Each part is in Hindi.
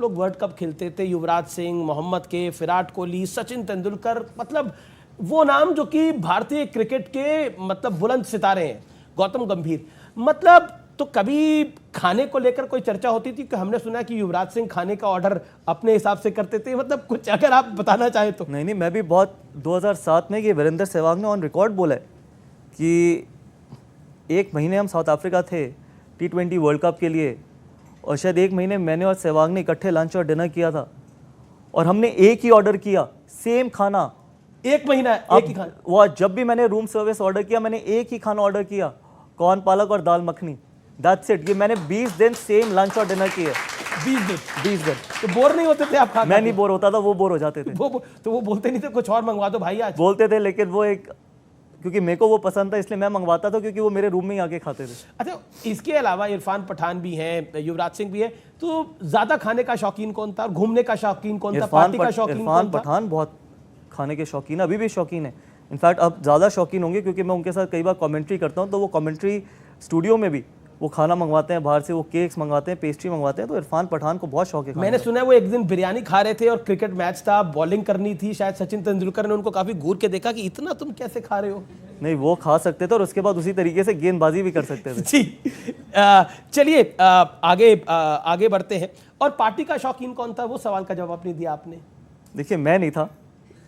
लोग वर्ल्ड कप खेलते थे, युवराज सिंह, मोहम्मद के, विराट कोहली, सचिन तेंदुलकर, मतलब वो नाम जो कि भारतीय क्रिकेट के मतलब बुलंद सितारे हैं, गौतम गंभीर, मतलब तो कभी खाने को लेकर कोई चर्चा होती थी कि हमने सुना कि युवराज सिंह खाने का ऑर्डर अपने हिसाब से करते थे, मतलब कुछ अगर आप बताना चाहें तो। नहीं, मैं भी बहुत 2007 में ये वीरेंद्र सहवाग ने ऑन रिकॉर्ड बोला है कि 1 महीने हम साउथ अफ्रीका थे T20 वर्ल्ड कप के लिए, और शायद 1 महीने मैंने और सहवाग ने इकट्ठे लंच और डिनर किया था, और हमने एक ही ऑर्डर किया, सेम खाना। 1 महीना एक ही खाना। वो जब भी मैंने रूम सर्विस ऑर्डर किया, मैंने एक ही खाना ऑर्डर किया, कॉर्न पालक और दाल मखनी, दैट्स इट। ये मैंने 20 दिन सेम लंच और डिनर किए। 20 दिन। तो बोर नहीं होते थे आप खा? मैं नहीं बोर होता था, वो बोर हो जाते थे। तो वो बोलते नहीं थे कुछ और मंगवा दो भाई आज? बोलते थे, लेकिन वो एक, क्योंकि मेरे को वो पसंद था इसलिए मैं मंगवाता था, क्योंकि वो मेरे रूम में ही आके खाते थे। अच्छा, इसके अलावा इरफान पठान भी हैं, युवराज सिंह भी है, तो ज्यादा खाने का शौकीन कौन था और घूमने का शौकीन कौन था, पार्टी का शौकीन कौन था? इरफान पठान बहुत खाने के शौकीन, अभी भी शौकीन है। इनफैक्ट अब ज़्यादा शौकीन होंगे, क्योंकि मैं उनके साथ कई बार कमेंट्री करता हूँ, तो वो कमेंट्री स्टूडियो में भी वो खाना मंगवाते हैं बाहर से, वो केक्स मंगवाते हैं, पेस्ट्री मंगवाते हैं। तो इरफान पठान को बहुत शौक है। मैंने सुना है वो एक दिन बिरयानी खा रहे थे और क्रिकेट मैच था, बॉलिंग करनी थी, शायद सचिन तेंदुलकर ने उनको काफी घूर के देखा कि इतना तुम कैसे खा रहे हो। नहीं, वो खा सकते थे और उसके बाद उसी तरीके से गेंदबाजी भी कर सकते थे। जी, चलिए आगे बढ़ते हैं। और पार्टी का शौकीन कौन था, वो सवाल का जवाब नहीं दिया आपने। देखिए, मैं नहीं था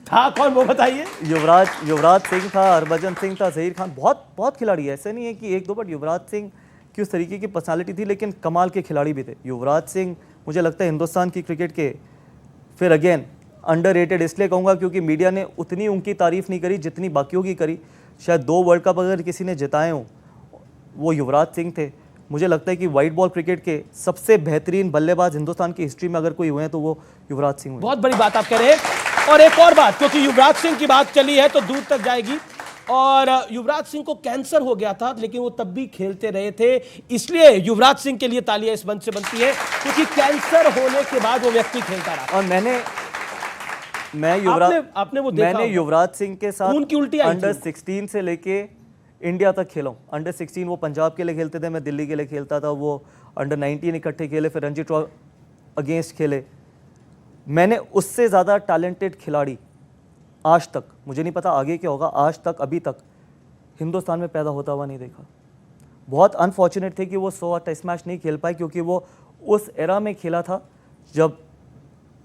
कौन, वो बताइए। युवराज सिंह था, हरभजन सिंह था, जहीर खान, बहुत खिलाड़ी है, ऐसे नहीं है कि 1-2, बट युवराज सिंह की उस तरीके की पर्सनालिटी थी, लेकिन कमाल के खिलाड़ी भी थे। युवराज सिंह मुझे लगता है हिंदुस्तान की क्रिकेट के, फिर अगेन अंडररेटेड इसलिए कहूँगा क्योंकि मीडिया ने उतनी उनकी तारीफ नहीं करी जितनी बाकियों की करी। शायद 2 वर्ल्ड कप अगर किसी ने जिताए हों, वो युवराज सिंह थे। मुझे लगता है कि वाइट बॉल क्रिकेट के सबसे बेहतरीन बल्लेबाज हिंदुस्तान की हिस्ट्री में अगर कोई हुए हैं तो वो युवराज सिंह हुए। बहुत बड़ी बात आप कह रहे हैं। और एक और बात, क्योंकि युवराज सिंह की बात चली है तो दूर तक जाएगी, और युवराज सिंह को कैंसर हो गया था, लेकिन वो तब भी खेलते रहे थे, इसलिए युवराज सिंह के लिए तालियां इस मंच से बनती है, क्योंकि कैंसर होने के बाद वो व्यक्ति खेलता रहा। और मैंने युवराज सिंह के साथ खून की उल्टी अंडर 16 से लेके इंडिया तक खेला हूं। अंडर 16 वो पंजाब के लिए खेलते थे, मैं दिल्ली के लिए खेलता था, वो अंडर 19 इकट्ठे खेले, फिर रणजी ट्रॉफी अगेंस्ट खेले। मैंने उससे ज़्यादा टैलेंटेड खिलाड़ी आज तक, मुझे नहीं पता आगे क्या होगा, आज तक अभी तक हिंदुस्तान में पैदा होता हुआ नहीं देखा। बहुत अनफॉर्चुनेट थे कि वो 100 टेस्ट मैच नहीं खेल पाए, क्योंकि वो उस एरा में खेला था जब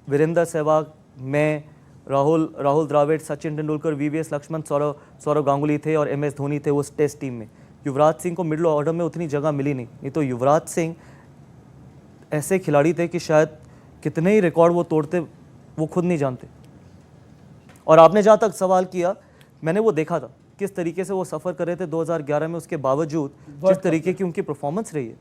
वीरेंद्र सहवाग, मैं, राहुल द्रविड़, सचिन तेंदुलकर, VVS लक्ष्मण, सौरव गांगुली थे और MS धोनी थे उस टेस्ट टीम में। युवराज सिंह को मिडिल ऑर्डर में उतनी जगह मिली नहीं तो युवराज सिंह ऐसे खिलाड़ी थे कि शायद कितने ही रिकॉर्ड वो तोड़ते वो खुद नहीं जानते। और आपने जहाँ तक सवाल किया, मैंने वो देखा था किस तरीके से वो सफ़र कर रहे थे 2011 में, उसके बावजूद जिस तरीके की उनकी परफॉर्मेंस रही है।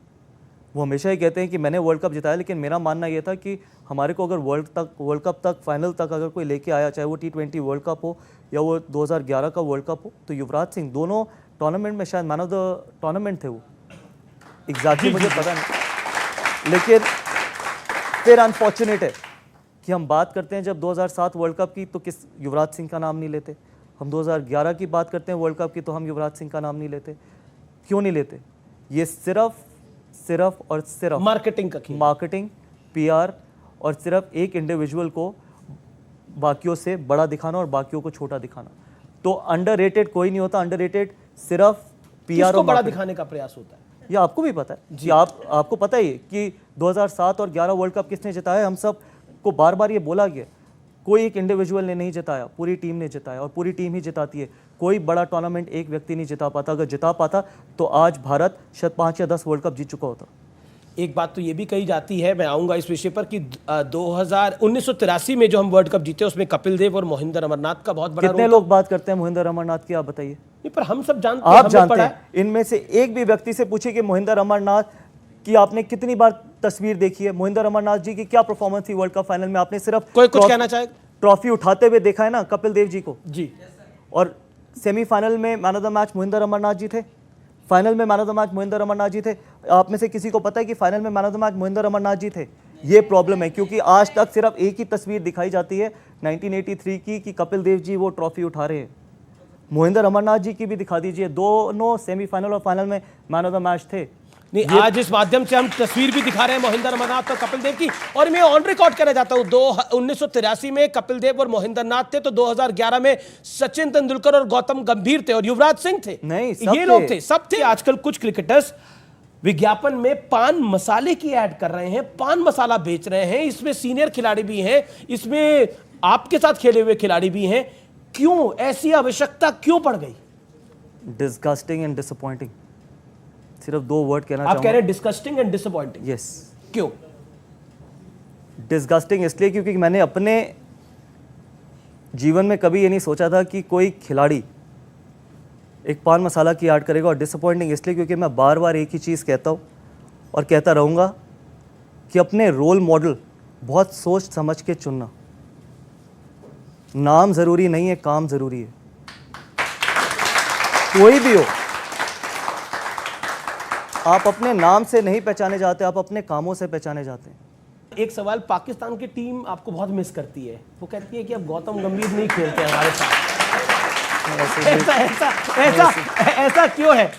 वो हमेशा ही कहते हैं कि मैंने वर्ल्ड कप जिताया, लेकिन मेरा मानना ये था कि हमारे को अगर वर्ल्ड कप तक फाइनल तक अगर कोई लेके आया, चाहे वो T20 वर्ल्ड कप हो या वो 2011 का वर्ल्ड कप हो, तो युवराज सिंह दोनों टूर्नामेंट में शायद मैन ऑफ द टूर्नामेंट थे वो, एग्जैक्टली मुझे पता नहीं। लेकिन फिर अनफॉर्चुनेट है कि हम बात करते हैं जब 2007 वर्ल्ड कप की तो किस युवराज सिंह का नाम नहीं लेते, हम 2011 की बात करते हैं वर्ल्ड कप की तो हम युवराज सिंह का नाम नहीं लेते। क्यों नहीं लेते? ये सिर्फ और सिर्फ मार्केटिंग, PR और सिर्फ एक इंडिविजुअल को बाकियों से बड़ा दिखाना और बाकियों को छोटा दिखाना। तो अंडररेटेड कोई नहीं होता, अंडररेटेड सिर्फ PR और बड़ा दिखाने का प्रयास होता है। ये आपको भी पता है जी, आपको पता ही है कि 2007 और 11 वर्ल्ड कप किसने जिताया। हम सब को बार बार ये बोला गया, कोई एक इंडिविजुअल ने नहीं जिताया, पूरी टीम ने जिताया और पूरी टीम ही जिताती है। कोई बड़ा टूर्नामेंट एक व्यक्ति नहीं जिता पाता। अगर जिता पाता तो आज भारत शायद 5 या 10 वर्ल्ड कप जीत चुका होता। एक बात तो ये भी कही जाती है, मैं आऊंगा इस विषय पर, कि 1983 में जो हम वर्ल्ड कप जीते उसमें कपिल देव और मोहिंदर अमरनाथ का बहुत बड़ा। कितने लोग बात करते हैं मोहिंदर अमरनाथ की, आप बताइए। नहीं, पर हम सब जानते हैं, आप जानते हैं। इनमें से एक भी व्यक्ति से पूछिए कि मोहिंदर अमरनाथ की आपने कितनी बार तस्वीर देखी है, मोहिंदर अमरनाथ जी की क्या परफॉर्मेंस थी वर्ल्ड कप फाइनल में। आपने सिर्फ कोई कुछ कहना चाहे ट्रॉफी उठाते हुए देखा है ना कपिल देव जी को जी, और सेमीफाइनल में man of the match Mohinder Amarnath ji थे, फाइनल में man of the match Mohinder Amarnath ji थे। आप में से किसी को पता है कि फाइनल में man of the match Mohinder Amarnath ji थे? ये प्रॉब्लम है, क्योंकि आज तक सिर्फ एक ही तस्वीर दिखाई जाती है 1983 की कि कपिल देव जी वो ट्रॉफी उठा रहे हैं। मोहिंदर अमरनाथ जी की भी दिखा दीजिए, दोनों सेमीफाइनल और फाइनल में मैन ऑफ द मैच थे। नहीं, आज इस माध्यम से हम तस्वीर भी दिखा रहे हैं मोहिंदर अमरनाथ और कपिल देव की। और मैं ऑन रिकॉर्ड कहना चाहता हूं, 1983 में कपिल देव और मोहिंदर नाथ थे, तो 2011 में सचिन तेंदुलकर और गौतम गंभीर थे और युवराज सिंह थे। नहीं, सब ये लोग थे, सब थे। आजकल कुछ क्रिकेटर्स विज्ञापन में पान मसाले की ऐड कर रहे हैं, पान मसाला बेच रहे हैं। इसमें सीनियर खिलाड़ी भी हैं, इसमें आपके साथ खेले हुए खिलाड़ी भी हैं। क्यों ऐसी आवश्यकता क्यों पड़ गई? डिस्गस्टिंग एंड डिसअपॉइंटिंग, सिर्फ 2 वर्ड कहना आप कह रहे हैं डिस्गस्टिंग एंड डिसअपॉइंटिंग। यस, क्यों डिस्गस्टिंग इसलिए क्योंकि मैंने अपने जीवन में कभी ये नहीं सोचा था कि कोई खिलाड़ी एक पान मसाला की ऐड करेगा। और डिसअपॉइंटिंग इसलिए क्योंकि मैं बार बार एक ही चीज़ कहता हूँ और कहता रहूँगा कि अपने रोल मॉडल बहुत सोच समझ के चुनना। नाम ज़रूरी नहीं है, काम ज़रूरी है। कोई भी हो, आप अपने नाम से नहीं पहचाने जाते, आप अपने कामों से पहचाने जाते हैं। एक सवाल, पाकिस्तान की टीम आपको बहुत मिस करती है। वो कहती है कि अब गौतम गंभीर नहीं खेलते हमारे साथ। ऐसा क्यों है?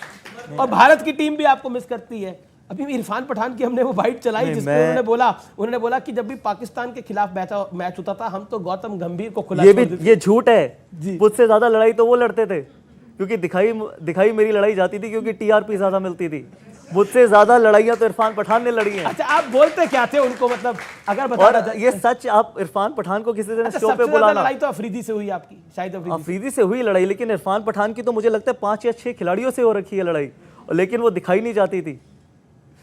और भारत की टीम भी आपको मिस करती है। अभी इरफान पठान की हमने वो बाइट चलाई जिसमें उन्होंने बोला कि जब भी पाकिस्तान के खिलाफ मैच होता था, हम तो गौतम गंभीर को खुला छोड़ देते। ये झूठ है। मुझसे ज्यादा लड़ाई तो वो लड़ते थे, क्योंकि दिखाई मेरी लड़ाई जाती थी, क्योंकि टीआरपी ज्यादा मिलती थी। मुझसे ज्यादा लड़ाइयां तो इरफान पठान ने लड़ी हैं। अच्छा, आप बोलते क्या थे उनको, मतलब अगर बता ये सच, आप इरफान पठान को किसी दिन शो पे सबसे बुलाना। लड़ाई तो अफरीदी से हुई आपकी, शायद अफरीदी से हुई लड़ाई, लेकिन इरफान पठान की तो मुझे लगता है 5 या 6 खिलाड़ियों से हो रखी है लड़ाई, लेकिन वो दिखाई नहीं जाती थी।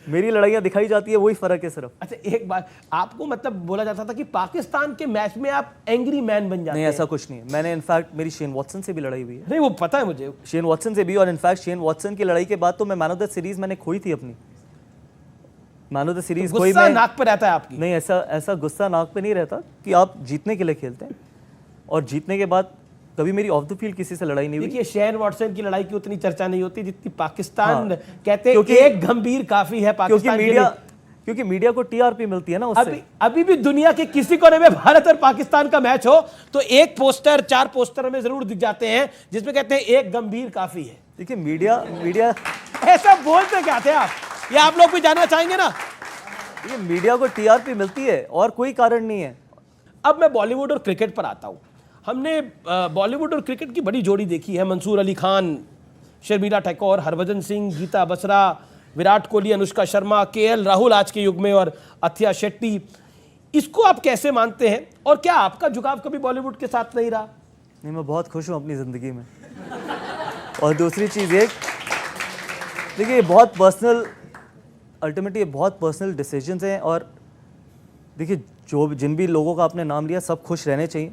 मेरी लड़ाइयां दिखाई जाती है, वही फर्क है सिर्फ। अच्छा, एक बात, आपको मतलब बोला जाता था कि पाकिस्तान के मैच में आप एंग्री मैन बन जाते हैं। नहीं, ऐसा कुछ नहीं है। मैंने इनफैक्ट मेरी शेन वॉटसन से भी लड़ाई हुई है। नहीं, वो पता है मुझे, शेन वॉटसन से भी। और इनफैक्ट शेन वॉटसन की लड़ाई के बाद तो मैं मैन ऑफ द सीरीज मैंने खोई थी अपनी। मैन ऑफ द सीरीज कोई गुस्सा नाक पे रहता है आपकी? नहीं, ऐसा गुस्सा नाक पे नहीं रहता कि आप जीतने के लिए खेलते हैं, और जीतने के बाद कभी मेरी ऑफ द फील्ड किसी से लड़ाई नहीं हुई। देखिए, शेन वॉटसन की लड़ाई की उतनी चर्चा नहीं होती जितनी पाकिस्तान कहते हैं कि एक गंभीर काफी है पाकिस्तान, क्योंकि मीडिया को टीआरपी मिलती है ना उससे। अभी भी दुनिया के किसी कोने में भारत और पाकिस्तान का मैच हो तो एक पोस्टर, 4 पोस्टर में जरूर दिख जाते हैं जिसमें कहते हैं एक गंभीर काफी है। देखिए, मीडिया ऐसा बोलते क्या थे आप, ये आप लोग भी जानना चाहेंगे ना? ये मीडिया को टीआरपी मिलती है और कोई कारण नहीं है। अब मैं बॉलीवुड और क्रिकेट पर आता हूं। हमने बॉलीवुड और क्रिकेट की बड़ी जोड़ी देखी है, मंसूर अली खान, शर्मिला टैगोर, हरभजन सिंह, गीता बसरा, विराट कोहली, अनुष्का शर्मा, केएल राहुल आज के युग में, और अथिया शेट्टी। इसको आप कैसे मानते हैं, और क्या आपका झुकाव कभी बॉलीवुड के साथ नहीं रहा? नहीं, मैं बहुत खुश हूँ अपनी ज़िंदगी में। और दूसरी चीज़ एक, देखिए, बहुत पर्सनल, अल्टीमेटली बहुत पर्सनल डिसीजंस हैं। और देखिए, जिन भी लोगों का आपने नाम लिया, सब खुश रहने चाहिए।